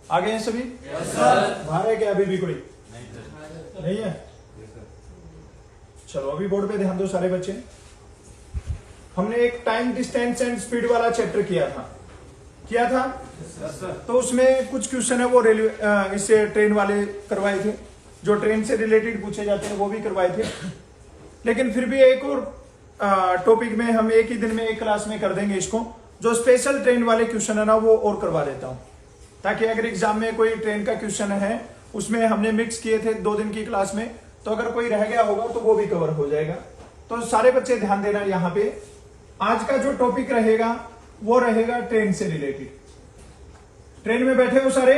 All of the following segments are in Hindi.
आ गए हैं सभी? बाहर है क्या अभी भी कोई? नहीं है? चलो अभी बोर्ड पे ध्यान दो सारे बच्चे। हमने एक टाइम डिस्टेंस एंड स्पीड वाला चैप्टर किया था तो उसमें कुछ क्वेश्चन है वो रेलवे इससे ट्रेन वाले करवाए थे, जो ट्रेन से रिलेटेड पूछे जाते हैं वो भी करवाए थे। लेकिन फिर भी एक और टॉपिक में हम एक ही दिन में एक क्लास में कर देंगे इसको, जो स्पेशल ट्रेन वाले क्वेश्चन है ना वो और करवा देता हूं, ताकि अगर एग्जाम में कोई ट्रेन का क्वेश्चन है उसमें हमने मिक्स किए थे 2 दिन की क्लास में, तो अगर कोई रह गया होगा तो वो भी कवर हो जाएगा। तो सारे बच्चे ध्यान देना, यहाँ पे आज का जो टॉपिक रहेगा वो रहेगा ट्रेन से रिलेटेड। ट्रेन में बैठे हो सारे?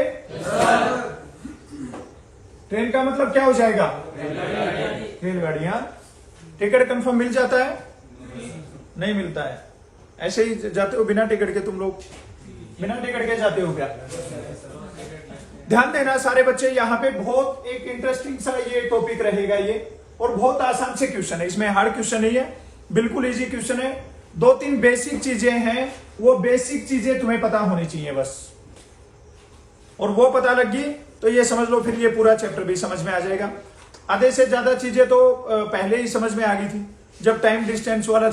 ट्रेन का मतलब क्या हो जाएगा? रेलगाड़ियां। टिकट कंफर्म मिल जाता है? नहीं मिलता है, ऐसे ही जाते हो बिना टिकट के। तुम लोग बिना टिकट के जाते हो क्या? ध्यान देना सारे बच्चे, यहाँ पे बहुत एक इंटरेस्टिंग सा ये टॉपिक रहेगा ये, और बहुत आसान से क्वेश्चन है, इसमें हार्ड क्वेश्चन नहीं है, बिल्कुल इजी क्वेश्चन है। 2-3 बेसिक चीजें हैं, वो बेसिक चीजें तुम्हें पता होनी चाहिए बस, और वो पता लग गई तो ये समझ लो फिर ये पूरा चैप्टर भी समझ में आ जाएगा। आधे से ज्यादा चीजें तो पहले ही समझ में आ गई थी जब टाइम डिस्टेंस वाला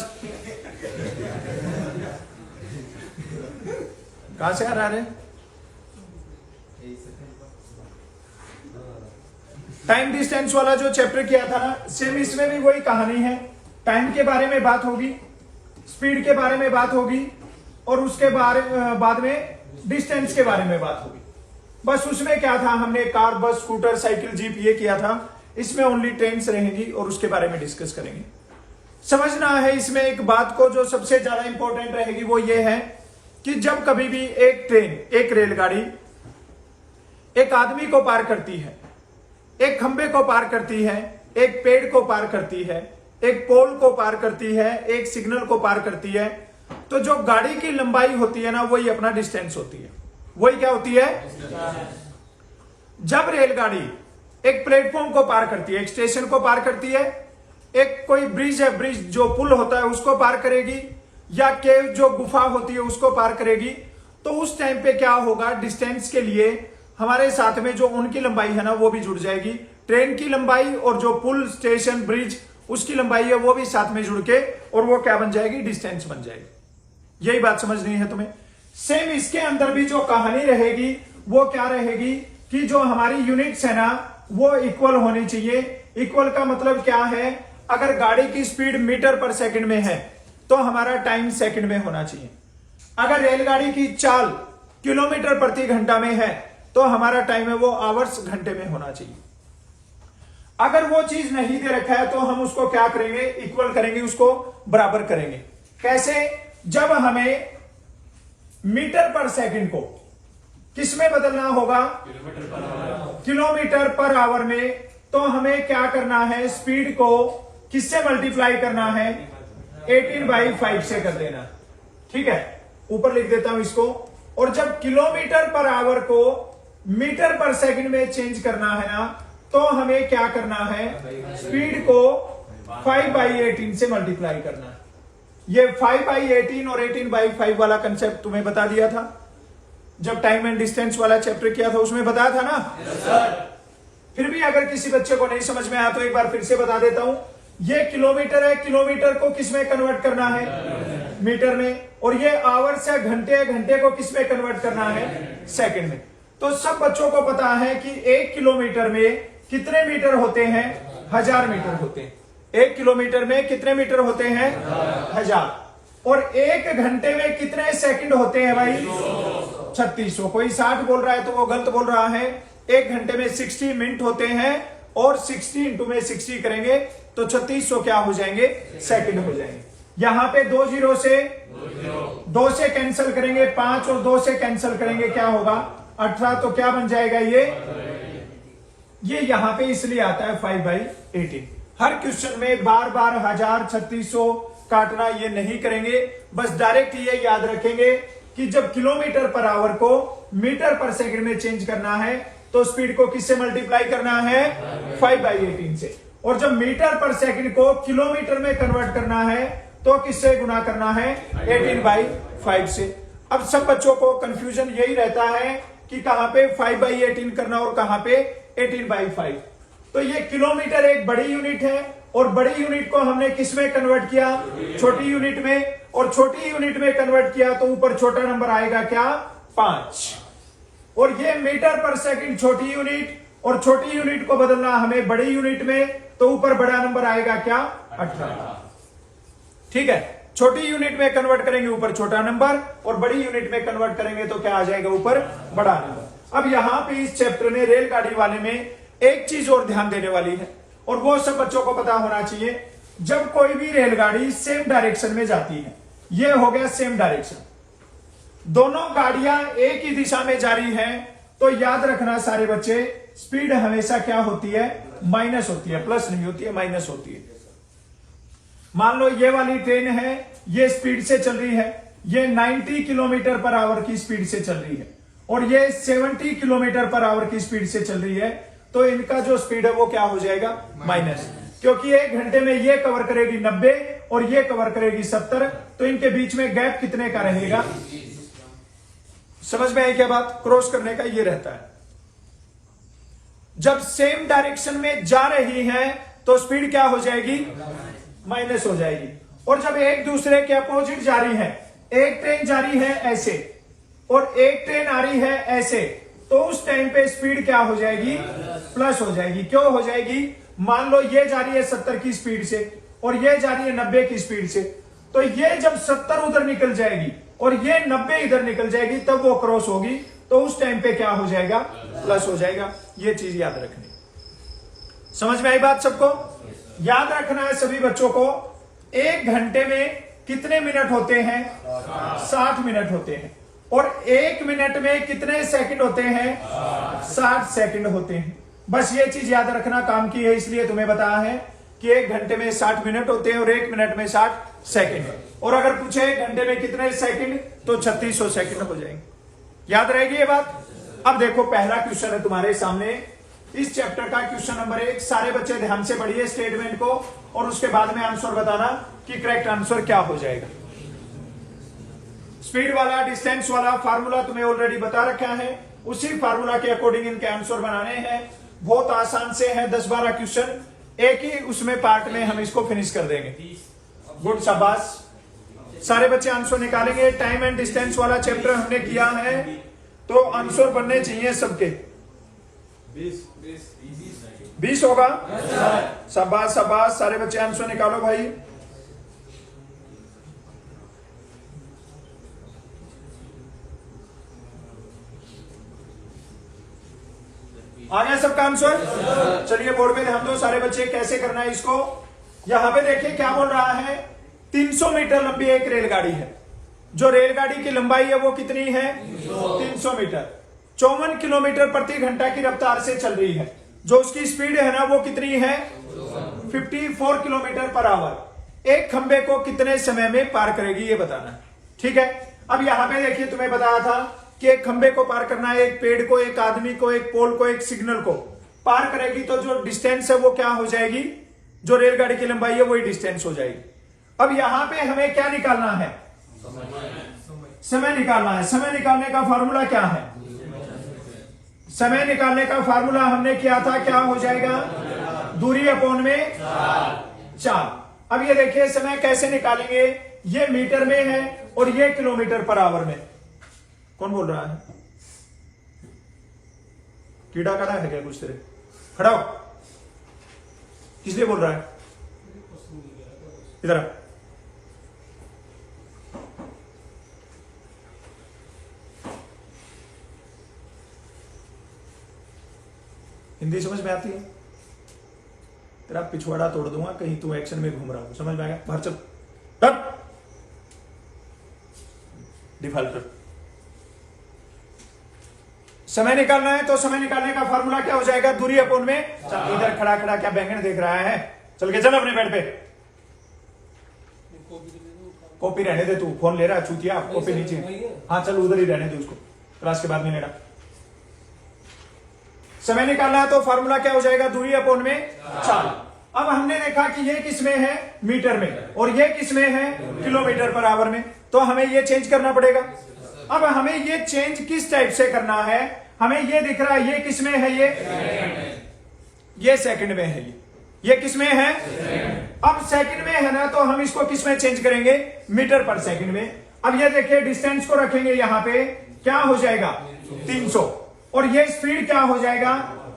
कहां से आ रहा है? टाइम डिस्टेंस वाला जो चैप्टर किया था ना, सेम इसमें भी वही कहानी है। टाइम के बारे में बात होगी, स्पीड के बारे में बात होगी, और उसके बाद में डिस्टेंस के बारे में बात होगी। बस उसमें क्या था, हमने कार, बस, स्कूटर, साइकिल, जीप ये किया था। इसमें ओनली ट्रेन्स रहेंगी और उसके बारे में डिस्कस करेंगे। समझना है इसमें एक बात को जो सबसे ज्यादा इंपॉर्टेंट रहेगी वो ये है कि जब कभी भी एक ट्रेन, एक रेलगाड़ी एक आदमी को पार करती है, एक खंबे को पार करती है, एक पेड़ को पार करती है, एक पोल को पार करती है, एक सिग्नल को पार करती है, तो जो गाड़ी की लंबाई होती है ना वही अपना डिस्टेंस होती है। वही क्या होती है? जब रेलगाड़ी एक प्लेटफॉर्म को पार करती है, एक स्टेशन को पार करती है, एक कोई ब्रिज है, ब्रिज जो पुल होता है उसको पार करेगी, या केव जो गुफा होती है उसको पार करेगी, तो उस टाइम पे क्या होगा, डिस्टेंस के लिए हमारे साथ में जो उनकी लंबाई है ना वो भी जुड़ जाएगी। ट्रेन की लंबाई और जो पुल, स्टेशन, ब्रिज उसकी लंबाई है वो भी साथ में जुड़ के, और वो क्या बन जाएगी? डिस्टेंस बन जाएगी। यही बात समझनी है तुम्हें। सेम इसके अंदर भी जो कहानी रहेगी वो क्या रहेगी कि जो हमारी यूनिट्स है ना वो इक्वल होनी चाहिए। इक्वल का मतलब क्या है, अगर गाड़ी की स्पीड मीटर पर सेकंड में है तो हमारा टाइम सेकंड में होना चाहिए। अगर रेलगाड़ी की चाल किलोमीटर प्रति घंटा में है तो हमारा टाइम है वो आवर्स, घंटे में होना चाहिए। अगर वो चीज नहीं दे रखा है तो हम उसको क्या करेंगे? इक्वल करेंगे, उसको बराबर करेंगे। कैसे? जब हमें मीटर पर सेकंड को किस में बदलना होगा? किलोमीटर पर आवर में। तो हमें क्या करना है? स्पीड को किससे मल्टीप्लाई करना है? 18/5 से कर देना। ठीक है, ऊपर लिख देता हूं इसको। और जब किलोमीटर पर आवर को मीटर पर सेकंड में चेंज करना है ना, तो हमें क्या करना है? स्पीड को 5/18 से मल्टीप्लाई करना है। ये 5/18 और 18/5 वाला कंसेप्ट तुम्हें बता दिया था जब टाइम एंड डिस्टेंस वाला चैप्टर किया था, उसमें बताया था ना। फिर भी अगर किसी बच्चे को नहीं समझ में आया तो एक बार फिर से बता देता हूं। ये किलोमीटर है, किलोमीटर को किस में कन्वर्ट करना है? मीटर में। और ये आवर्स है, घंटे है, घंटे को किस में कन्वर्ट करना है? सेकंड में। तो सब बच्चों को पता है कि 1 किलोमीटर में कितने मीटर होते हैं? 1000 मीटर होते हैं। 1 किलोमीटर में कितने मीटर होते हैं? 1000। और 1 घंटे में कितने सेकंड होते हैं भाई? 3600। कोई 60 बोल रहा है तो वो गलत बोल रहा है। 1 घंटे में 60 मिनट होते हैं, और 60 इंटू में 60 करेंगे तो 3600 क्या हो जाएंगे? सेकंड हो जाएंगे। यहां पे 2 जीरो से 2 से कैंसिल करेंगे, 5 और 2 से कैंसिल करेंगे, क्या होगा? 18। तो क्या बन जाएगा ये यहां पे इसलिए आता है 5/18। हर क्वेश्चन में बार बार 1000, 3600 काटना ये नहीं करेंगे, बस डायरेक्ट ये याद रखेंगे कि जब किलोमीटर पर आवर को मीटर पर सेकंड में चेंज करना है तो स्पीड को किससे मल्टीप्लाई करना है? 5/18 से। और जब मीटर पर सेकंड को किलोमीटर में कन्वर्ट करना है तो किससे गुना करना है? 18/5 से। अब सब बच्चों को कंफ्यूजन यही रहता है कि कहां पे 5/18 करना और कहां पे 18/5। तो ये किलोमीटर एक बड़ी यूनिट है और बड़ी यूनिट को हमने किस में कन्वर्ट किया, छोटी यूनिट में, और छोटी यूनिट में कन्वर्ट किया तो ऊपर छोटा नंबर आएगा क्या, 5। और ये मीटर पर सेकंड छोटी यूनिट, और छोटी यूनिट को बदलना हमें बड़ी यूनिट में, तो ऊपर बड़ा नंबर आएगा क्या, 18। ठीक है, छोटी यूनिट में कन्वर्ट करेंगे ऊपर छोटा नंबर, और बड़ी यूनिट में कन्वर्ट करेंगे तो क्या आ जाएगा, ऊपर बड़ा नंबर। अब यहां पे इस चैप्टर में रेलगाड़ी वाले में एक चीज और ध्यान देने वाली है, और वो सब बच्चों को पता होना चाहिए। जब कोई भी रेलगाड़ी सेम डायरेक्शन में जाती है, ये हो गया सेम डायरेक्शन, दोनों गाड़ियां एक ही दिशा में जा रही हैं, तो याद रखना सारे बच्चे, स्पीड हमेशा क्या होती है, माइनस होती है, प्लस नहीं होती है, माइनस होती है। मान लो ये वाली ट्रेन है, ये स्पीड से चल रही है, ये 90 किलोमीटर पर आवर की स्पीड से चल रही है, और ये 70 किलोमीटर पर आवर की स्पीड से चल रही है, तो इनका जो स्पीड है वो क्या हो जाएगा, माइनस, क्योंकि 1 घंटे में ये कवर करेगी 90 और ये कवर करेगी 70, तो इनके बीच में गैप कितने का रहेगा, समझ में आई क्या बात, क्रॉस करने का ये रहता है। जब सेम डायरेक्शन में जा रही है तो स्पीड क्या हो जाएगी, माइनस हो जाएगी, और जब एक दूसरे के अपोजिट जा रही है, एक ट्रेन जा रही है ऐसे और एक ट्रेन आ रही है ऐसे, तो उस टाइम पे स्पीड क्या हो जाएगी, प्लस हो जाएगी। क्यों हो जाएगी, मान लो ये जा रही है 70 की स्पीड से और ये जा रही है 90 की स्पीड से, तो ये जब 70 उधर निकल जाएगी और ये 90 इधर निकल जाएगी, तब वो क्रॉस होगी, तो उस टाइम पे क्या हो जाएगा, प्लस हो जाएगा। ये चीज याद रखनी, समझ में आई बात सबको, याद रखना है सभी बच्चों को। 1 घंटे में कितने मिनट होते हैं, 60 मिनट होते हैं, और 1 मिनट में कितने सेकंड होते हैं, 60 सेकंड होते हैं। बस ये चीज याद रखना काम की है, इसलिए तुम्हें बताया है कि 1 घंटे में 60 मिनट होते हैं और 1 मिनट में 60 सेकंड। और अगर पूछे 1 घंटे में कितने सेकंड, तो 3600 सेकंड हो जाएंगे। याद रहेगी ये बात। अब देखो पहला क्वेश्चन है तुम्हारे सामने, इस चैप्टर का क्वेश्चन नंबर 1। सारे बच्चे ध्यान से पढ़िए स्टेटमेंट को, और उसके बाद में आंसर बताना कि करेक्ट आंसर क्या हो जाएगा। स्पीड वाला, डिस्टेंस वाला फार्मूला तुम्हें ऑलरेडी बता रखा है, उसी फार्मूला के अकॉर्डिंग इनके आंसर बनाने हैं। बहुत आसान से है, 10-12 क्वेश्चन, एक ही उसमें पार्ट में हम इसको फिनिश कर देंगे। गुड, शाबाश। सारे बच्चे आंसर निकालेंगे। टाइम एंड डिस्टेंस वाला चैप्टर हमने किया है, तो आंसर बनने चाहिए सबके 20 होगा। शाबाश शाबाश, सारे बच्चे आंसर निकालो भाई। आ गया सबका आंसर। चलिए बोर्ड पे ध्यान दो सारे बच्चे, कैसे करना है इसको। यहां पे देखिए क्या बोल रहा है, 300 मीटर लंबी एक रेलगाड़ी है। जो रेलगाड़ी की लंबाई है वो कितनी है, 300 मीटर। 54 किलोमीटर प्रति घंटा की रफ्तार से चल रही है। जो उसकी स्पीड है ना वो कितनी है, 54 किलोमीटर पर आवर। एक खंबे को कितने समय में पार करेगी ये बताना। ठीक है, अब यहां पे देखिए तुम्हें बताया था कि एक खंबे को पार करना है, एक पेड़ को, एक आदमी को, एक पोल को, एक सिग्नल को पार करेगी, तो जो डिस्टेंस है वो क्या हो जाएगी, जो रेलगाड़ी की लंबाई है वही डिस्टेंस हो जाएगी। अब यहां पे हमें क्या निकालना है, समय निकालना है। समय निकालने का फॉर्मूला क्या है, समय निकालने का फार्मूला हमने किया था, क्या हो जाएगा, दूरी अपॉन में 4। अब ये देखिए समय कैसे निकालेंगे, ये मीटर में है और ये किलोमीटर पर आवर में। कौन बोल रहा है, कीड़ा काटा है क्या कुछ तेरे, खड़ा हो, किस लिए बोल रहा है, इधर आ। हिंदी समझ में आती है, तेरा पिछवाड़ा तोड़ दूंगा कहीं तू एक्शन में घूम रहा हूं, समझ में आया, बाहर चल, डिफॉल्टर। समय निकालना है तो समय निकालने का फार्मूला क्या हो जाएगा, दूरी अपॉन में। इधर खड़ा खड़ा क्या बैंगन देख रहा है, चल के चल अपने बेड पे। कॉपी रहने दे, तू फोन ले रहा है चूतिया, कॉपी नीचे। हाँ चल उधर ही रहने दे उसको, क्लास के बाद में लेना। समय निकालना है तो फार्मूला क्या हो जाएगा, दूरी अपॉन में 4। अब हमने देखा कि ये किस में है, मीटर में, और ये किस में है, किलोमीटर पर आवर में, तो हमें ये चेंज करना पड़ेगा। अब हमें ये चेंज किस टाइप से करना है, हमें ये दिख रहा है ये किस में है, ये सेकंड में है, ये किस में है, अब सेकंड में है ना, तो हम इसको किस में चेंज करेंगे, मीटर पर सेकंड में। अब ये देखिए डिस्टेंस को रखेंगे यहां पे, क्या हो जाएगा 300, और ये स्पीड क्या हो जाएगा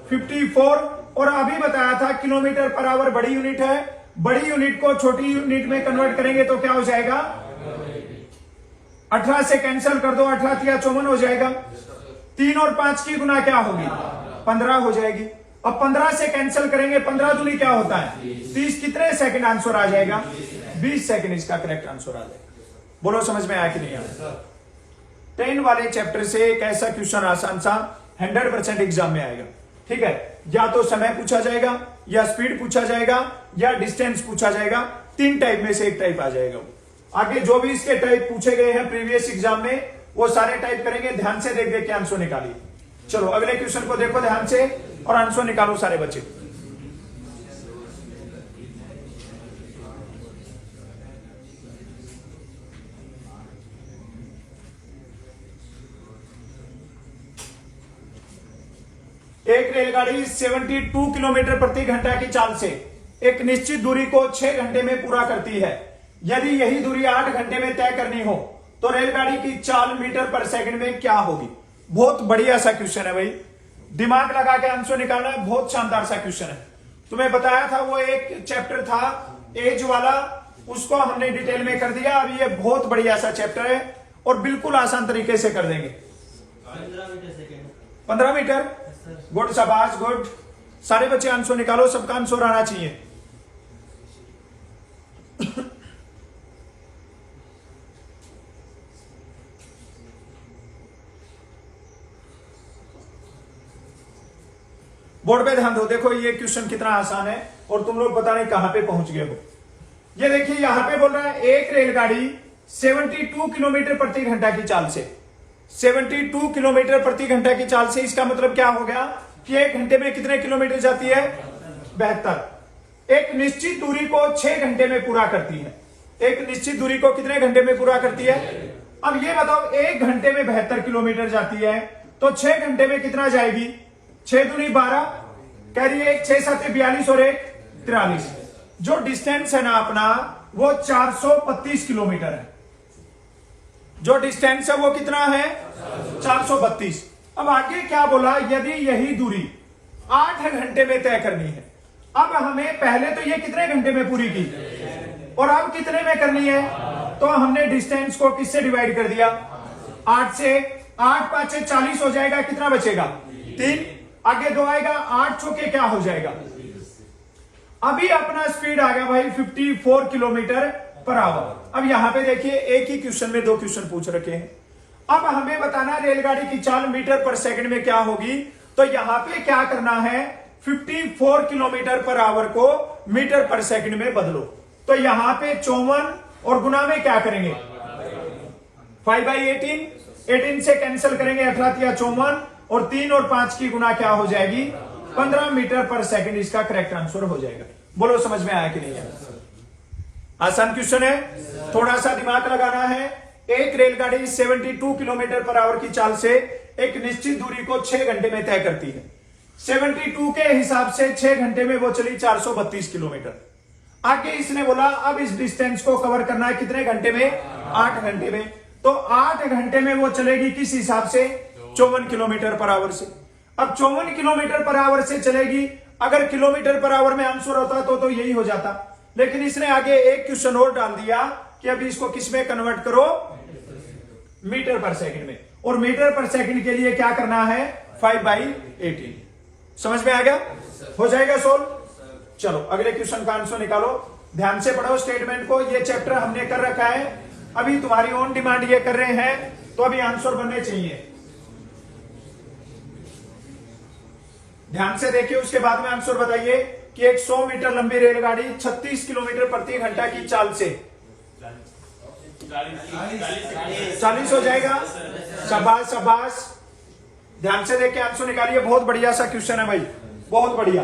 54, और अभी बताया था किलोमीटर पर आवर बड़ी यूनिट है, बड़ी यूनिट को छोटी यूनिट में कन्वर्ट करेंगे तो क्या हो जाएगा, 18 से कैंसिल कर दो, 18 या 54 हो जाएगा, 3 और 5 की गुना क्या होगी 15 हो जाएगी। अब 15 से कैंसिल करेंगे, 15 दूनी क्या होता है 30, कितने सेकंड आंसर आ जाएगा 20 सेकंड इसका करेक्ट आंसर आ जाएगा। बोलो समझ में आया कि नहीं आया। 10 वाले चैप्टर से एक ऐसा क्वेश्चन आसान सा 100% एग्जाम में आएगा, ठीक है, या तो समय पूछा जाएगा, या स्पीड पूछा जाएगा, या डिस्टेंस पूछा जाएगा, 3 टाइप में से एक टाइप आ जाएगा। आगे जो भी इसके टाइप पूछे गए हैं प्रीवियस एग्जाम में वो सारे टाइप करेंगे, ध्यान से देख देख के आंसर निकालिए। चलो अगले क्वेश्चन को देखो ध्यान से और आंसर निकालो सारे बच्चे। एक रेलगाड़ी 72 किलोमीटर प्रति घंटा की चाल से एक निश्चित दूरी को 6 घंटे में पूरा करती है। यदि यही दूरी 8 घंटे में तय करनी हो तो रेलगाड़ी की चाल मीटर पर सेकंड में क्या होगी। बहुत बढ़िया सा क्वेश्चन है भाई, दिमाग लगा के आंसर निकालना है, बहुत शानदार सा क्वेश्चन है। तुम्हें बताया था वो एक चैप्टर था एज वाला, उसको हमने डिटेल में कर दिया। अब ये बहुत बढ़िया सा चैप्टर है और बिल्कुल आसान तरीके से कर देंगे। 15 मीटर, गुड, शाबाश, गुड। सारे बच्चे आंसर निकालो, सबका आंसर आना चाहिए। बोर्ड पे ध्यान दो, देखो ये क्वेश्चन कितना आसान है और तुम लोग पता नहीं कहां पे पहुंच गए हो। ये देखिए यहां पे बोल रहा है एक रेलगाड़ी 72 किलोमीटर प्रति घंटा की चाल से, 72 किलोमीटर प्रति घंटा की चाल से, इसका मतलब क्या हो गया कि 1 घंटे में कितने किलोमीटर जाती है 72। एक निश्चित दूरी को 6 घंटे में पूरा करती है। एक निश्चित दूरी को कितने घंटे में पूरा करती है। अब ये बताओ 1 घंटे में 72 किलोमीटर जाती है तो 6 घंटे में कितना जाएगी, 6 दूनी 12, कह रही है 6 7 42 और 1 43। जो डिस्टेंस है ना अपना वो 432 किलोमीटर है। जो डिस्टेंस है वो कितना है 432। अब आगे क्या बोला, यदि यही दूरी 8 घंटे में तय करनी है। अब हमें पहले तो ये कितने घंटे में पूरी की और अब कितने में करनी है, तो हमने डिस्टेंस को किससे डिवाइड कर दिया 8 से, 8 5 40 हो जाएगा, कितना बचेगा 3, आगे 2 आएगा, 8 चौके क्या हो जाएगा। अभी अपना स्पीड आ गया भाई 54 किलोमीटर पर आवर। अब यहां पे देखिए एक ही क्वेश्चन में 2 क्वेश्चन पूछ रखे हैं। अब हमें बताना रेलगाड़ी की चाल मीटर पर सेकंड में क्या होगी, तो यहां पे क्या करना है 54 किलोमीटर पर आवर को मीटर पर सेकंड में बदलो। तो यहां पे 54 और गुना में क्या करेंगे 5/18, 18 से कैंसिल करेंगे, 18 या 54, और 3 और 5 की गुना क्या हो जाएगी 15 मीटर पर सेकंड इसका करेक्ट आंसर हो जाएगा। बोलो समझ में आया कि नहीं आया। आसान क्वेश्चन है, थोड़ा सा दिमाग लगाना है। एक रेलगाड़ी 72 किलोमीटर पर आवर की चाल से एक निश्चित दूरी को 6 घंटे में तय करती है। 72 के हिसाब से 6 घंटे में वो चली 432 किलोमीटर। आगे इसने बोला अब इस डिस्टेंस को कवर करना है कितने घंटे में 8 घंटे में। तो 8 घंटे में वो चलेगी किस हिसाब से 54 किलोमीटर पर आवर से। अब 54 किलोमीटर पर आवर से चलेगी, अगर किलोमीटर पर आवर में आंसर होता तो यही हो जाता, लेकिन इसने आगे एक क्वेश्चन और डाल दिया कि अभी इसको किस में कन्वर्ट करो मीटर पर सेकंड में, और मीटर पर सेकंड के लिए क्या करना है 5/18। समझ में आ गया, हो जाएगा सोल्व। चलो अगले क्वेश्चन का आंसर निकालो, ध्यान से पढ़ो स्टेटमेंट को। ये चैप्टर हमने कर रखा है, अभी तुम्हारी ओन डिमांड ये कर रहे हैं तो अभी आंसर बनने चाहिए। ध्यान से देखिए, उसके बाद में आंसर बताइए कि एक 100 मीटर लंबी रेलगाड़ी 36 किलोमीटर प्रति घंटा की चाल से 40 हो जाएगा। शाबाश शाबाश, ध्यान से देख के आंसर निकालिए। बहुत बढ़िया सा क्वेश्चन है भाई, बहुत बढ़िया।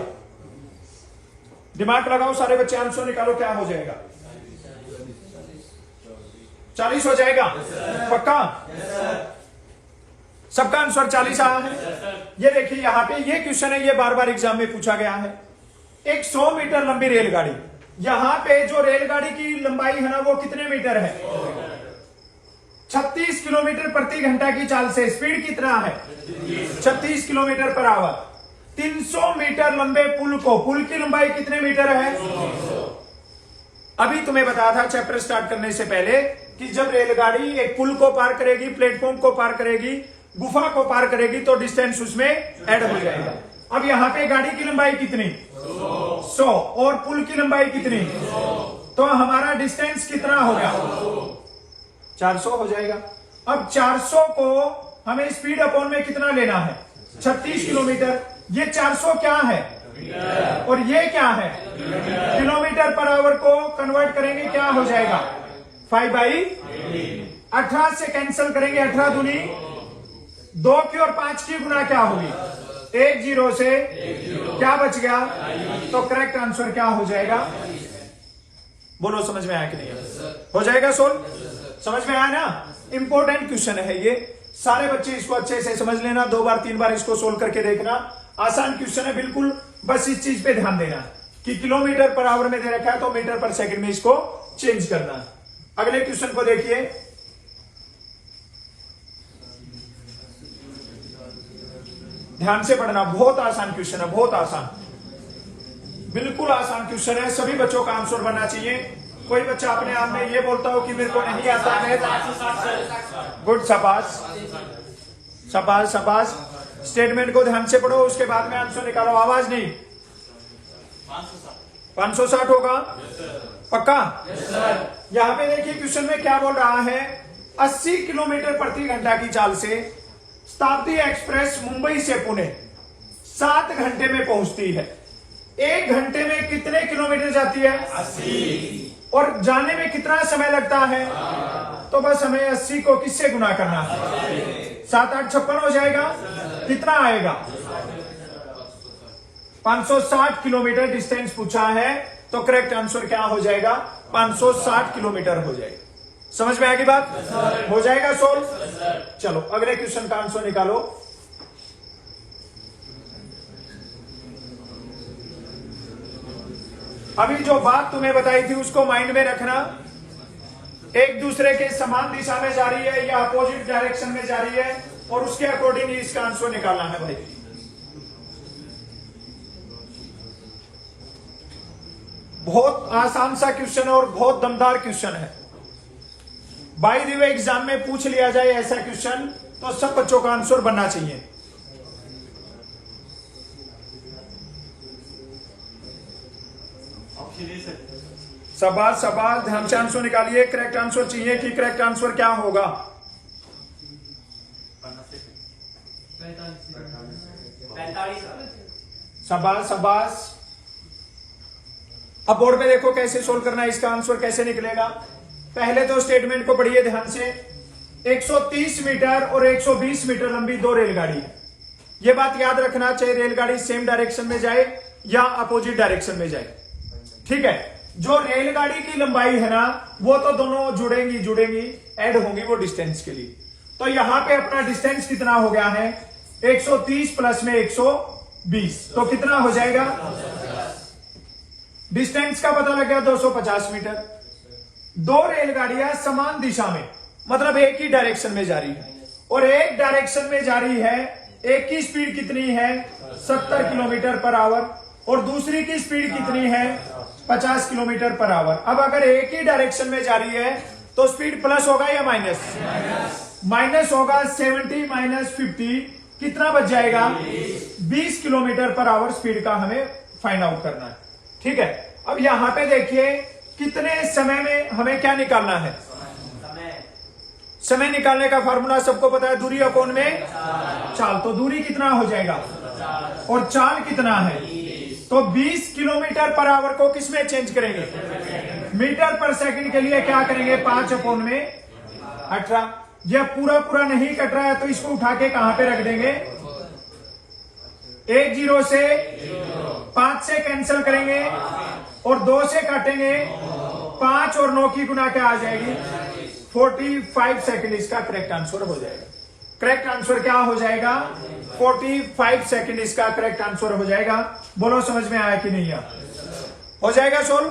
दिमाग लगाओ सारे बच्चे, आंसर निकालो क्या हो जाएगा। 40 हो जाएगा पक्का। सबका आंसर 40 आया है। ये देखिए यहाँ पे ये क्वेश्चन है, ये बार बार एग्जाम में पूछा गया है। एक 100 मीटर लंबी रेलगाड़ी, यहाँ पे जो रेलगाड़ी की लंबाई है ना वो कितने मीटर है? 36 किलोमीटर प्रति घंटा की चाल से स्पीड कितना है? 36 किलोमीटर पर आवर। 300 मीटर लंबे पुल की लंबाई कितने मीटर है? अभी तुम्हें बताया था चैप्टर स्टार्ट करने से पहले कि जब रेलगाड़ी एक पुल को पार करेगी, प्लेटफॉर्म को पार करेगी, गुफा को पार करेगी तो डिस्टेंस उसमें ऐड हो जाएगा। अब यहाँ पे गाड़ी की लंबाई कितनी? 100 और पुल की लंबाई कितनी? तो हमारा डिस्टेंस कितना हो गया? 400 हो जाएगा। अब 400 को हमें स्पीड अपॉन में कितना लेना है? 36 किलोमीटर। ये 400 क्या है और ये क्या है? किलोमीटर पर आवर को कन्वर्ट करेंगे क्या हो जाएगा? 5/18 से कैंसिल करेंगे। 18 दूनी 2 की और 5 की गुना क्या होगी? 1 0 से क्या बच गया? तो करेक्ट आंसर क्या हो जाएगा? बोलो, समझ में आया कि नहीं? हो जाएगा सोल्व? समझ में आया ना? इंपॉर्टेंट क्वेश्चन है ये, सारे बच्चे इसको अच्छे से समझ लेना। 2 बार 3 बार इसको सोल्व करके देखना। आसान क्वेश्चन है बिल्कुल, बस इस चीज पे ध्यान देना कि किलोमीटर पर आवर में दे रखा है तो मीटर पर सेकंड में इसको चेंज करना। अगले क्वेश्चन को देखिए। ध्यान से पढ़ना, बहुत आसान क्वेश्चन है, बहुत आसान, बिल्कुल आसान क्वेश्चन है। सभी बच्चों का आंसर बनना चाहिए। कोई बच्चा अपने आप में ये बोलता हो कि मेरे को नहीं आता है। गुड, शाबाश शाबाश शाबाश। स्टेटमेंट को ध्यान से पढ़ो, उसके बाद में आंसर निकालो। आवाज नहीं। 560 होगा पक्का? यहाँ पे देखिए क्वेश्चन में क्या बोल रहा है। 80 किलोमीटर प्रति घंटा की चाल से शताब्दी एक्सप्रेस मुंबई से पुणे 7 घंटे में पहुंचती है। 1 घंटे में कितने किलोमीटर जाती है? 80। और जाने में कितना समय लगता है? तो बस हमें 80 को किससे गुना करना है? 7 8 56 हो जाएगा। कितना आएगा? 560 किलोमीटर डिस्टेंस पूछा है तो करेक्ट आंसर क्या हो जाएगा? 560 किलोमीटर हो जाएगा। समझ में आएगी बात? हो जाएगा सोल्व? चलो अगले क्वेश्चन का आंसर निकालो। अभी जो बात तुम्हें बताई थी उसको माइंड में रखना। एक दूसरे के समान दिशा में जा रही है या अपोजिट डायरेक्शन में जा रही है और उसके अकॉर्डिंग इसका आंसर निकालना है भाई। बहुत आसान सा क्वेश्चन है और बहुत दमदार क्वेश्चन है। बाय द वे एग्जाम में पूछ लिया जाए ऐसा क्वेश्चन तो सब बच्चों का आंसर बनना चाहिए। सवाल सवाल ध्यान से आंसर निकालिए। करेक्ट आंसर चाहिए कि करेक्ट आंसर क्या होगा? 45। सवाल सवाल। अब बोर्ड पे देखो कैसे सोल्व करना है, इसका आंसर कैसे निकलेगा। पहले तो स्टेटमेंट को पढ़िए ध्यान से। 130 मीटर और 120 मीटर लंबी 2 रेलगाड़ी है। यह बात याद रखना, चाहे रेलगाड़ी सेम डायरेक्शन में जाए या अपोजिट डायरेक्शन में जाए, ठीक है। जो रेलगाड़ी की लंबाई है ना वो तो दोनों जुड़ेंगी ऐड होंगी वो डिस्टेंस के लिए। तो यहां पे अपना डिस्टेंस कितना हो गया है? 130 प्लस में 120 तो कितना हो जाएगा? डिस्टेंस का पता लग गया 250 मीटर। 2 रेलगाड़ियां समान दिशा में, मतलब एक ही डायरेक्शन में जा रही है और एक डायरेक्शन में जा रही है। एक की स्पीड कितनी है? 70 किलोमीटर पर आवर और दूसरी की स्पीड कितनी है? 50 किलोमीटर पर आवर। अब अगर एक ही डायरेक्शन में जा रही है तो स्पीड प्लस होगा या माइनस? माइनस होगा। 70 माइनस 50 कितना बच जाएगा? 20 किलोमीटर पर आवर स्पीड का हमें फाइंड आउट करना है, ठीक है। अब यहां पे देखिए कितने समय में हमें क्या निकालना है? समय निकालने का फार्मूला सबको पता है, दूरी अपॉन में चाल। तो दूरी कितना हो जाएगा और चाल कितना है? तो 20 किलोमीटर पर आवर को किस में चेंज करेंगे? मीटर पर सेकंड के लिए क्या करेंगे? 5 अपॉन में 18। यह पूरा नहीं कट रहा है तो इसको उठा के कहां पे रख देंगे? 1 0 से 5 से कैंसिल करेंगे और 2 से काटेंगे। 5 और 9 की गुना क्या आ जाएगी? 45 सेकंड इसका करेक्ट आंसर हो जाएगा। करेक्ट आंसर क्या हो जाएगा? 45 सेकंड इसका करेक्ट आंसर हो जाएगा। बोलो समझ में आया कि नहीं? हो जाएगा सोल्व।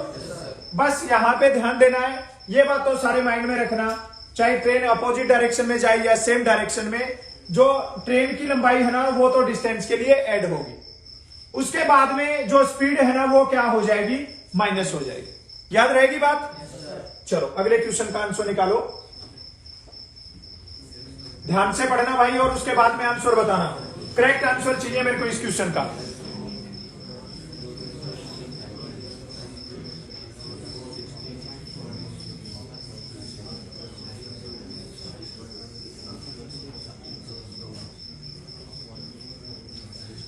बस यहां पे ध्यान देना है, ये बात तो सारे माइंड में रखना, चाहे ट्रेन अपोजिट डायरेक्शन में जाए या सेम डायरेक्शन में, जो ट्रेन की लंबाई है ना वो तो डिस्टेंस के लिए ऐड होगी, उसके बाद में जो स्पीड है ना वो क्या हो जाएगी? माइनस हो जाएगी। याद रहेगी बात? चलो अगले क्वेश्चन का आंसर निकालो, ध्यान से पढ़ना भाई, और उसके बाद में आंसर बताना। करेक्ट आंसर चाहिए मेरे को इस क्वेश्चन का।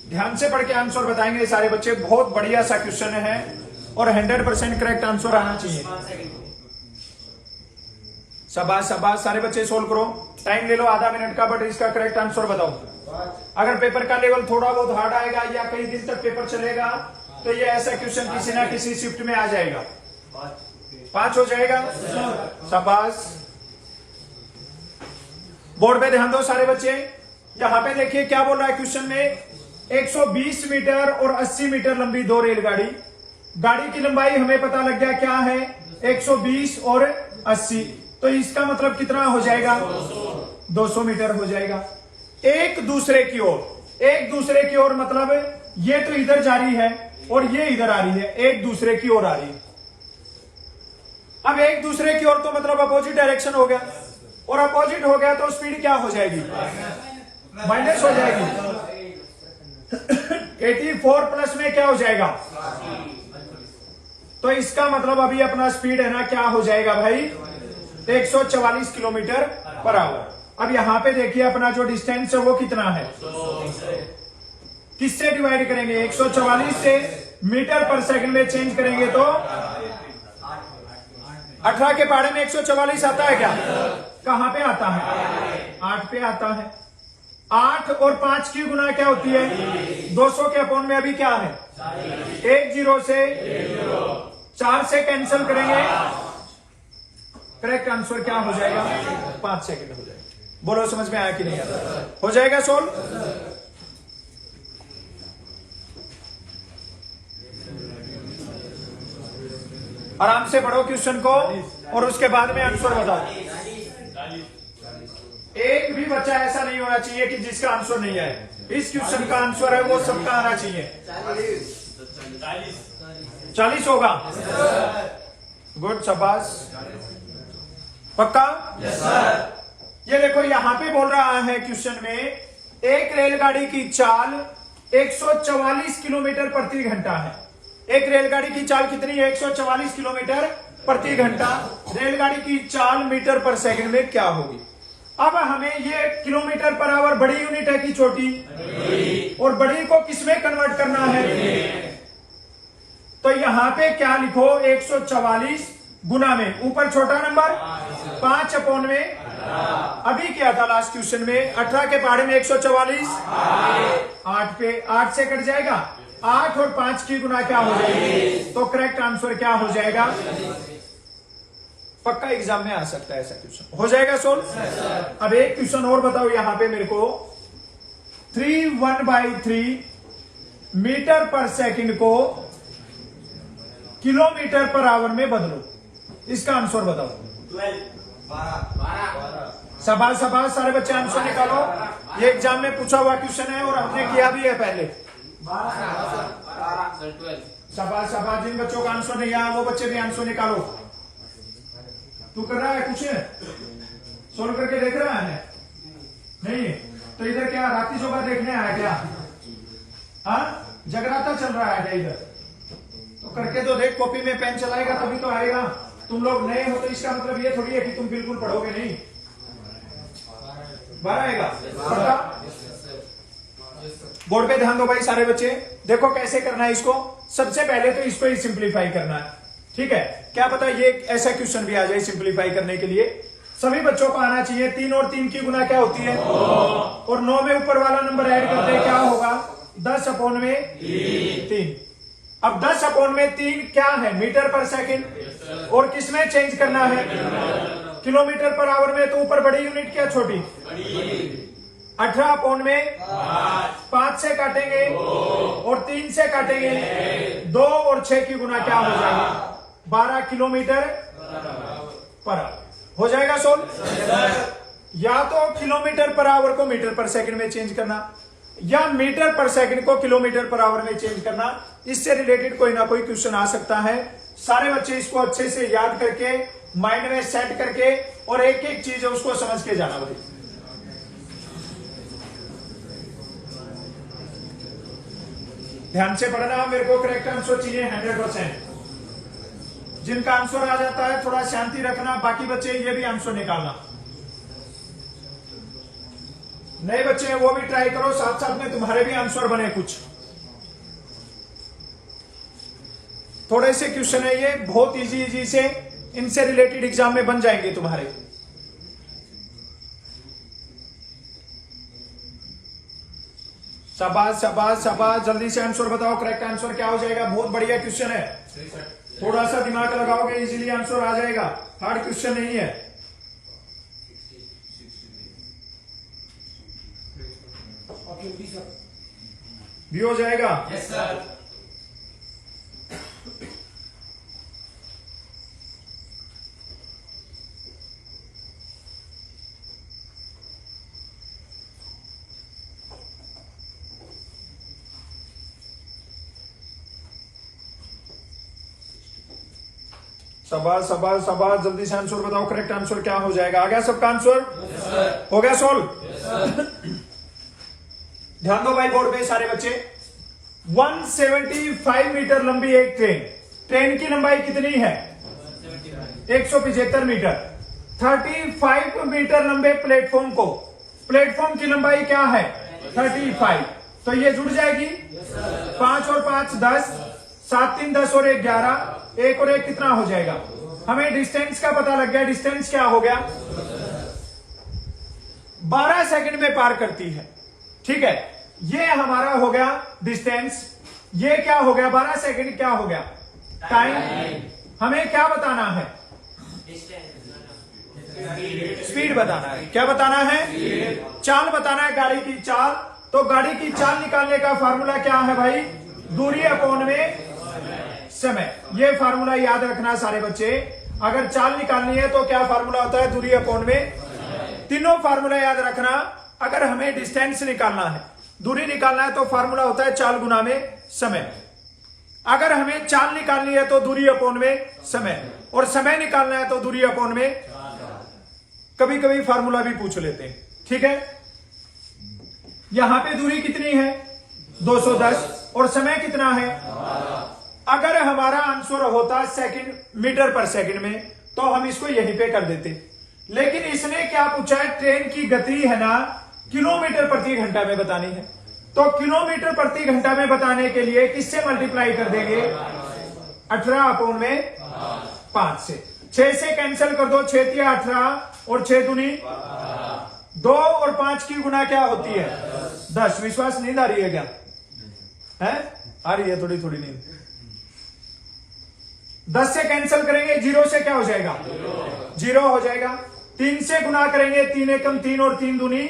ध्यान से पढ़ के आंसर बताएंगे सारे बच्चे। बहुत बढ़िया सा क्वेश्चन है और 100% करेक्ट आंसर आना चाहिए। शाबाश शाबाश, सारे बच्चे सोल्व करो। टाइम ले लो आधा मिनट का, बट इसका करेक्ट आंसर बताओ। अगर पेपर का लेवल थोड़ा बहुत हार्ड आएगा या कई दिन तक पेपर चलेगा तो ये ऐसा क्वेश्चन किसी ना किसी शिफ्ट में आ जाएगा। 5 हो जाएगा। शाबाश, बोर्ड पे ध्यान दो सारे बच्चे। यहां पे देखिए क्या बोल रहा है क्वेश्चन में, 120 मीटर और 80 मीटर लंबी दो रेलगाड़ी, गाड़ी की लंबाई हमें पता लग गया क्या है? 120 और 80, तो इसका मतलब कितना हो जाएगा? 200 मीटर हो जाएगा। एक दूसरे की ओर मतलब ये तो इधर जा रही है और ये इधर आ रही है, एक दूसरे की ओर आ रही है। अब एक दूसरे की ओर तो मतलब अपोजिट डायरेक्शन हो गया, और अपोजिट हो गया तो स्पीड क्या हो जाएगी? माइनस हो जाएगी। 84 प्लस में क्या हो जाएगा? तो इसका मतलब अभी अपना स्पीड है ना क्या हो जाएगा भाई? 144 किलोमीटर पर आवर। अब यहां पे देखिए अपना जो डिस्टेंस है वो कितना है? किससे डिवाइड करेंगे? 144 से मीटर पर सेकंड में चेंज करेंगे तो 18 के पहाड़े में 144 आता है क्या? कहां पे आता है? 8 पे आता है। 8 और 5 की गुना क्या होती है? 200 के अपॉन में अभी क्या है? 1 0 से 4 से कैंसिल करेंगे, करेक्ट आंसर क्या हो जाएगा? 5 सेकंड हो जाएगा। बोलो समझ में आया कि नहीं आया? हो जाएगा सोल्व। आराम से पढ़ो क्वेश्चन को और उसके बाद में आंसर बताओ। एक भी बच्चा ऐसा नहीं होना चाहिए कि जिसका आंसर नहीं आए। इस क्वेश्चन का आंसर है वो सबका आना चाहिए। 40 होगा। गुड, शाबाश, पक्का? Yes sir. ये देखो यहां पे बोल रहा है क्वेश्चन में, एक रेलगाड़ी की चाल 144 किलोमीटर प्रति घंटा है। एक रेलगाड़ी की चाल कितनी है? 144 किलोमीटर प्रति घंटा। रेलगाड़ी की चाल मीटर पर सेकंड में क्या होगी? अब हमें ये किलोमीटर पर आवर बड़ी यूनिट है कि छोटी? और बड़ी को किसमें कन्वर्ट करना है? तो यहां पे क्या लिखो? 144 गुना में ऊपर छोटा नंबर 5 अपॉन में, अभी क्या था लास्ट क्वेश्चन में? 18 के पहाड़े में 144, 8 पे 8 से कट जाएगा, 8 और 5 की गुना क्या हो जाएगी? तो करेक्ट आंसर क्या हो जाएगा? पक्का एग्जाम में आ सकता है ऐसा क्वेश्चन। हो जाएगा सोल्व। अब एक क्वेश्चन और बताओ यहां पे मेरे को, 3/1/3 मीटर पर सेकंड को किलोमीटर पर आवर में बदलो, इसका आंसर बताओ। 12। शाबाश शाबाश, सारे बच्चे आंसर निकालो। ये एग्जाम में पूछा हुआ क्वेश्चन है और हमने किया भी है पहले। शाबाश शाबाश, जिन बच्चों का आंसर नहीं आया वो बच्चे भी आंसर निकालो। तू कर रहा है कुछ? सोल्व करके देख रहा है? नहीं तो इधर क्या राती सोगा देखने आया क्या? हाँ, जगराता चल रहा है क्या इधर? तो करके तो देख, कॉपी में पेन चलाएगा तभी तो आएगा। तुम लोग नए हो तो इसका मतलब ये थोड़ी है कि तुम बिल्कुल पढ़ोगे नहीं। 12 आएगा पक्का? बोर्ड पे ध्यान दो भाई सारे बच्चे। देखो कैसे करना है इसको। सबसे पहले तो इसको ही सिंप्लीफाई करना है, ठीक है? क्या पता ये ऐसा क्वेश्चन भी आ जाए सिंप्लीफाई करने के लिए। सभी बच्चों को आना चाहिए 3 और 3 की गुना क्या होती है? और 9 में ऊपर वाला नंबर ऐड करते हैं, क्या होगा? 10 अपॉन में 3। अब 10 अपॉन में 3 क्या है? मीटर पर सेकंड। और किसमें चेंज करना है? किलोमीटर पर आवर में। तो ऊपर बड़ी यूनिट क्या छोटी? 18 पौंड में 5 से काटेंगे और 3 से काटेंगे 2 और 6 की गुना क्या हो जाएगा? 12 किलोमीटर पर आवर हो जाएगा सोल। या तो किलोमीटर पर आवर को मीटर पर सेकंड में चेंज करना या मीटर पर सेकंड को किलोमीटर पर आवर में चेंज करना। इससे रिलेटेड कोई ना कोई क्वेश्चन आ सकता है। सारे बच्चे इसको अच्छे से याद करके माइंड में सेट करके और एक एक चीज है उसको समझ के जाना भाई। ध्यान से पढ़ना, मेरे को करेक्ट आंसर चाहिए 100%। जिनका आंसर आ जाता है थोड़ा शांति रखना, बाकी बच्चे ये भी आंसर निकालना। नए बच्चे हैं वो भी ट्राई करो, साथ साथ में तुम्हारे भी आंसर बने। कुछ थोड़े से क्वेश्चन है ये, बहुत इजी इजी से, इनसे रिलेटेड एग्जाम में बन जाएंगे तुम्हारे। शाबाश शाबाश शाबाश, जल्दी से आंसर बताओ, करेक्ट आंसर क्या हो जाएगा? बहुत बढ़िया क्वेश्चन है, थोड़ा सा दिमाग लगाओगे इजीली आंसर आ जाएगा, हार्ड क्वेश्चन नहीं है। भी हो जाएगा? Yes sir. शाबाश शाबाश शाबाश, जल्दी से आंसर बताओ, करेक्ट आंसर क्या हो जाएगा? आ गया सबका आंसर? हो गया सोल्व? ध्यान दो भाई बोर्ड पे सारे बच्चे। 175 मीटर लंबी एक ट्रेन, ट्रेन की लंबाई कितनी है? 175 मीटर। 35 मीटर लंबे प्लेटफॉर्म को, प्लेटफॉर्म की लंबाई क्या है? 35। तो ये जुड़ जाएगी, 5 और 5 10, 7 3 10 और 1 11, 1 और 1 कितना हो जाएगा? हमें डिस्टेंस का पता लग गया। डिस्टेंस क्या हो गया? 12 सेकंड में पार करती है। ठीक है, ये हमारा हो गया डिस्टेंस, ये क्या हो गया? 12 सेकंड क्या हो गया? टाइम। हमें क्या बताना है? स्पीड बताना है। क्या बताना है? चाल बताना है, गाड़ी की चाल। तो गाड़ी की चाल निकालने का फार्मूला क्या है भाई? दूरी अपॉन में समय। ये फार्मूला याद रखना सारे बच्चे। अगर चाल निकालनी है तो क्या फार्मूला होता है? दूरी अपॉन में। तीनों फार्मूला याद रखना। अगर हमें डिस्टेंस निकालना है, दूरी निकालना है, तो फार्मूला होता है चाल गुना में समय। अगर हमें चाल निकालनी है तो दूरी अपॉन में समय, और समय निकालना है तो दूरी अपॉन में। कभी कभी फार्मूला भी पूछ लेते हैं। ठीक है, यहां पे दूरी कितनी है? 210, और समय कितना है? अगर हमारा आंसर होता सेकंड, मीटर पर सेकंड में, तो हम इसको यहीं पे कर देते। लेकिन इसने क्या पूछा है? ट्रेन की गति है ना किलोमीटर प्रति घंटा में बतानी है। तो किलोमीटर प्रति घंटा में बताने के लिए किससे मल्टीप्लाई कर देंगे? 18 अपॉन में 5 से। 6 से कैंसिल कर दो, 6 तिया 18 और 6 दूनी 2 और 5 की गुना क्या होती है? 10। विश्वास नींद आ रही है क्या? है? आ रही है थोड़ी थोड़ी नींद। 10 से कैंसिल करेंगे, 0 से क्या हो जाएगा? 0 हो जाएगा। 3 से गुना करेंगे, 3 एकम 3 और 3 दूनी,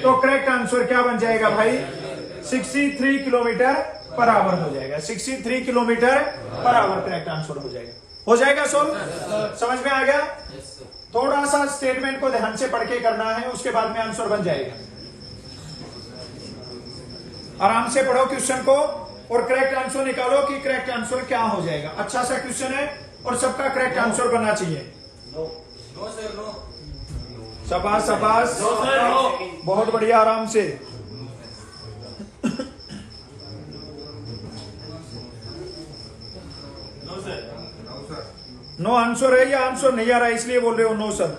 तो करेक्ट आंसर क्या बन जाएगा भाई? 63 किलोमीटर पर आवर हो जाएगा। 63 kilometre per hour correct answer हो जाएगा। हो जाएगा सोल्व? समझ में आ गया? थोड़ा सा स्टेटमेंट को ध्यान से पढ़ के करना है, उसके बाद में आंसर बन जाएगा। आराम से पढ़ो क्वेश्चन को और करेक्ट आंसर निकालो कि करेक्ट आंसर क्या हो जाएगा। अच्छा सा क्वेश्चन है और सबका करेक्ट आंसर बनना चाहिए। No sir no. शाबाश शाबाश, बहुत बढ़िया, आराम से। नो आंसर है या आंसर नहीं आ रहा है इसलिए बोल रहे हो नो सर?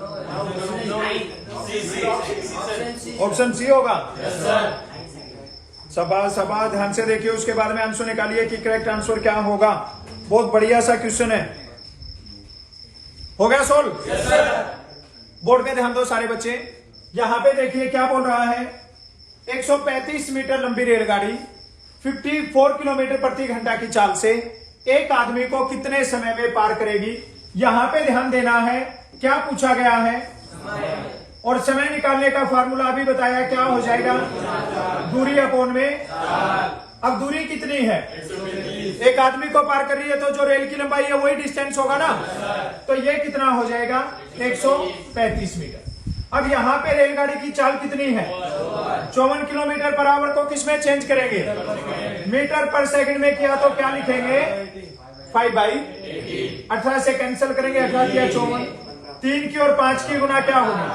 ऑप्शन सी होगा। शाबाश शाबाश, ध्यान से देखिए, उसके बाद में आंसर निकालिए कि करेक्ट आंसर क्या होगा। बहुत बढ़िया सा क्वेश्चन है। हो गया सोल्व? बोर्ड पे ध्यान दो सारे बच्चे। यहां पे देखिए क्या बोल रहा है? 135 मीटर लंबी रेलगाड़ी 54 किलोमीटर प्रति घंटा की चाल से एक आदमी को कितने समय में पार करेगी? यहां पे ध्यान देना है, क्या पूछा गया है? और समय निकालने का फार्मूला अभी बताया, क्या हो जाएगा, दूरी अपॉन में। अब दूरी कितनी है, एक आदमी को पार कर रही है तो जो रेल की लंबाई है वही डिस्टेंस होगा ना, तो ये कितना हो जाएगा, 135 मीटर। अब यहाँ पे रेलगाड़ी की चाल कितनी है, 54 किलोमीटर पर आवर को किसमें चेंज करेंगे, मीटर पर सेकंड में किया तो क्या लिखेंगे, 5/18 से कैंसिल करेंगे, 18 या 54, 3 की और 5 की गुना क्या होगी,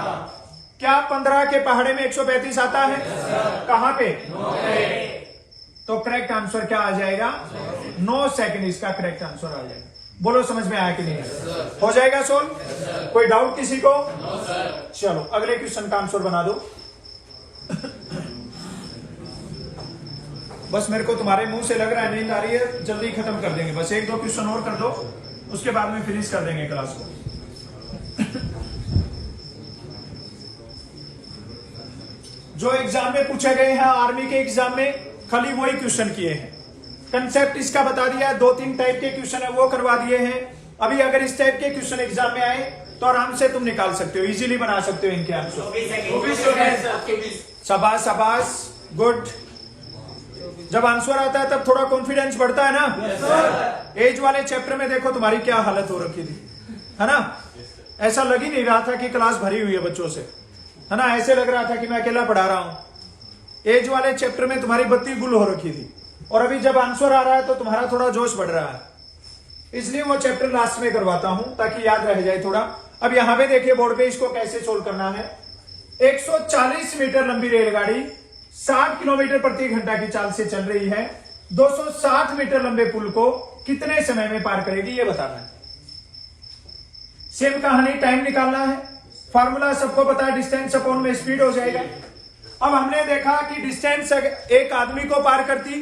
क्या 15 के पहाड़े में 135 आता है, कहां पे, तो करेक्ट आंसर क्या आ जाएगा, 9 सेकंड इसका करेक्ट आंसर आ जाएगा। बोलो समझ में आया कि नहीं, हो जाएगा सोल्व, कोई डाउट किसी को, चलो अगले क्वेश्चन का आंसर बना दो। बस मेरे को तुम्हारे मुंह से लग रहा है नींद आ रही है, जल्दी खत्म कर देंगे, बस 1-2 क्वेश्चन और कर दो, उसके बाद में फिनिश कर देंगे क्लास को। जो एग्जाम में पूछे गए हैं, आर्मी के एग्जाम में खाली वही क्वेश्चन किए हैं, कंसेप्ट इसका बता दिया, 2-3 टाइप के क्वेश्चन है वो करवा दिए हैं। अभी अगर इस टाइप के क्वेश्चन एग्जाम में आए तो आराम से तुम निकाल सकते हो, इजीली बना सकते हो इनके आंसर। शाबाश शाबाश, गुड। जब आंसर आता है तब थोड़ा कॉन्फिडेंस बढ़ता है ना। एज वाले चैप्टर में देखो तुम्हारी क्या हालत हो रखी थी, है ना, ऐसा लग ही नहीं रहा था कि क्लास भरी हुई है बच्चों से, है ना, ऐसे लग रहा था कि मैं अकेला पढ़ा रहा हूं। एज वाले चैप्टर में तुम्हारी बत्ती गुल हो रखी थी, और अभी जब आंसर आ रहा है तो तुम्हारा थोड़ा जोश बढ़ रहा है, इसलिए वो चैप्टर लास्ट में करवाता हूं ताकि याद रह जाए थोड़ा। अब यहां पे देखिए बोर्ड पे इसको कैसे सोल्व करना है। 140 मीटर लंबी रेलगाड़ी 60 किलोमीटर प्रति घंटा की चाल से चल रही है, 260 मीटर लंबे पुल को कितने समय में पार करेगी ये बताना है। सेम कहानी, टाइम निकालना है, फार्मूला सबको पता है, डिस्टेंस अपॉन में स्पीड हो जाएगा। अब हमने देखा कि डिस्टेंस एक आदमी को पार करती,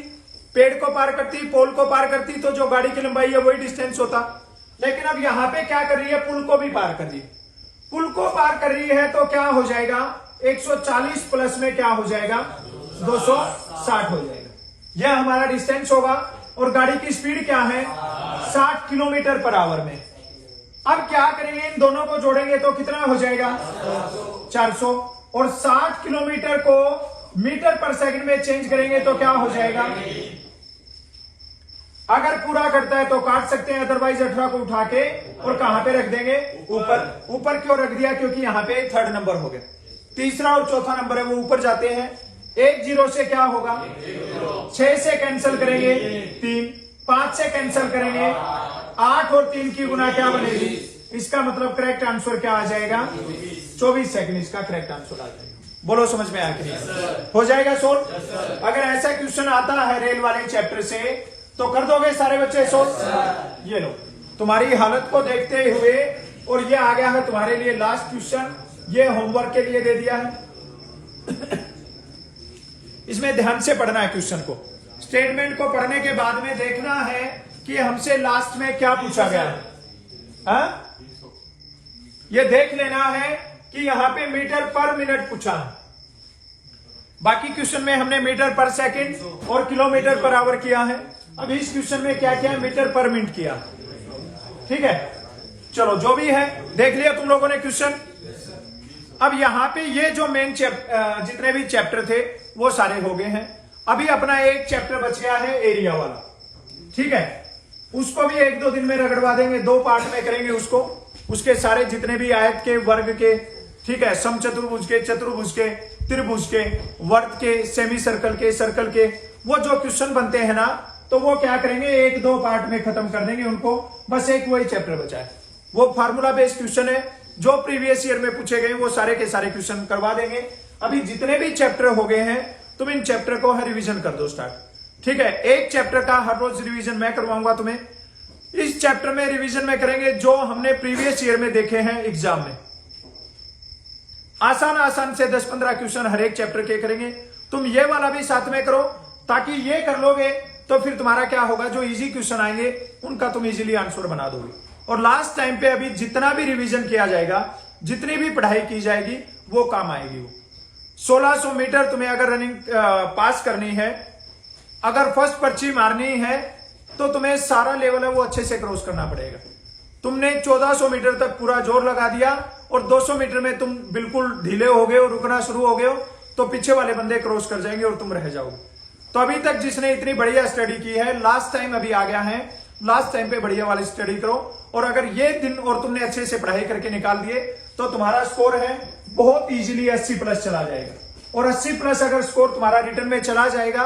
पेड़ को पार करती, पोल को पार करती, तो जो गाड़ी की लंबाई है वही डिस्टेंस होता। लेकिन अब यहां पे क्या कर रही है, पुल को भी पार कर रही है। पुल को पार कर रही है तो क्या हो जाएगा, 140 प्लस में क्या हो जाएगा, 260 हो जाएगा, यह हमारा डिस्टेंस होगा। और गाड़ी की स्पीड क्या है, 60 किलोमीटर पर आवर में। अब क्या करेंगे, इन दोनों को जोड़ेंगे तो कितना हो जाएगा, 400, और 60 किलोमीटर को मीटर पर सेकंड में चेंज करेंगे तो क्या हो जाएगा, अगर पूरा करता है तो काट सकते हैं, अदरवाइज 18 को उठा के और कहां पे रख देंगे, ऊपर। ऊपर क्यों रख दिया, क्योंकि यहां पे थर्ड नंबर हो गया, तीसरा और चौथा नंबर है वो ऊपर जाते हैं। 1 0 से क्या होगा, 6 से कैंसिल करेंगे 3, 5 से कैंसिल करेंगे 8, और 3 की गुना क्या बनेगी, इसका मतलब करेक्ट आंसर क्या आ जाएगा, 24 सेकंड इसका करेक्ट आंसर आ जाएगा। बोलो समझ में आया कि नहीं, हो जाएगा सोल्व। अगर ऐसा क्वेश्चन आता है रेल वाले चैप्टर से तो कर दोगे सारे बच्चे सोल्व। ये लो तुम्हारी हालत को देखते हुए, और ये आ गया है तुम्हारे लिए लास्ट क्वेश्चन, ये होमवर्क के लिए दे दिया है। इसमें ध्यान से पढ़ना है क्वेश्चन को, स्टेटमेंट को पढ़ने के बाद में देखना है कि हमसे लास्ट में क्या पूछा गया है, हा? ये देख लेना है कि यहां पे मीटर पर मिनट पूछा है, बाकी क्वेश्चन में हमने मीटर पर सेकंड और किलोमीटर पर आवर किया है। अब इस क्वेश्चन में क्या किया, मीटर पर मिनट किया, ठीक है। चलो जो भी है देख लिया तुम लोगों ने क्वेश्चन। अब यहां पे ये जो मेन जितने भी चैप्टर थे वो सारे हो गए हैं। अभी अपना एक चैप्टर बच गया है एरिया वाला, ठीक है, उसको भी 1-2 दिन में रगड़वा देंगे, 2 पार्ट में करेंगे उसको, उसके सारे जितने भी आयत के, वर्ग के, ठीक है, समचतुर्भुज के, चतुर्भुज के, त्रिभुज के, वर्त के, सेमी सर्कल के, सर्कल के, वो जो क्वेश्चन बनते हैं ना, तो वो क्या करेंगे 1-2 पार्ट में खत्म कर देंगे उनको, बस एक वही चैप्टर बचा है। वो फार्मूला बेस्ड क्वेश्चन है, जो प्रीवियस ईयर में पूछे गए वो सारे के सारे क्वेश्चन करवा देंगे। अभी जितने भी चैप्टर हो गए हैं तुम इन चैप्टर को रिवीजन कर दो स्टार्ट, ठीक है। एक चैप्टर का हर रोज रिवीजन मैं करवाऊंगा तुम्हें। इस चैप्टर में रिवीजन में करेंगे जो हमने प्रीवियस ईयर में देखे हैं एग्जाम में, आसान आसान से 10-15 क्वेश्चन हर एक चैप्टर के करेंगे। तुम ये वाला भी साथ में करो, ताकि ये कर लोगे तो फिर तुम्हारा क्या होगा, जो इजी क्वेश्चन आएंगे उनका तुम इजीली आंसर बना दोगे। और लास्ट टाइम पे अभी जितना भी रिवीजन किया जाएगा, जितनी भी पढ़ाई की जाएगी वो काम आएगी। वो 1600 मीटर तुम्हें अगर रनिंग पास करनी है, अगर फर्स्ट पर्ची मारनी है, तो तुम्हें सारा लेवल है वो अच्छे से क्रॉस करना पड़ेगा। तुमने 1400 मीटर तक पूरा जोर लगा दिया और 200 मीटर में तुम बिल्कुल ढीले हो गए हो, रुकना शुरू हो गए हो, तो पीछे वाले बंदे क्रॉस कर जाएंगे और तुम रह जाओगे। तो अभी तक जिसने इतनी बढ़िया स्टडी की है, लास्ट टाइम अभी आ गया है, लास्ट टाइम पे बढ़िया वाली स्टडी करो। और अगर ये दिन और तुमने अच्छे से पढ़ाई करके निकाल दिए तो तुम्हारा स्कोर है बहुत इजीली 80+ चला जाएगा। और 80+ अगर स्कोर तुम्हारा रिटर्न में चला जाएगा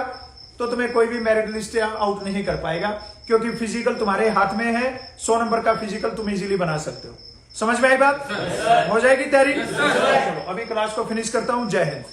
तो तुम्हें कोई भी मेरिट लिस्ट आउट नहीं कर पाएगा, क्योंकि फिजिकल तुम्हारे हाथ में है। 100 नंबर का फिजिकल तुम इजीली बना सकते हो। समझ में आई बात? हो जाएगी तैयारी? चलो अभी क्लास को फिनिश करता हूं। जय हिंद।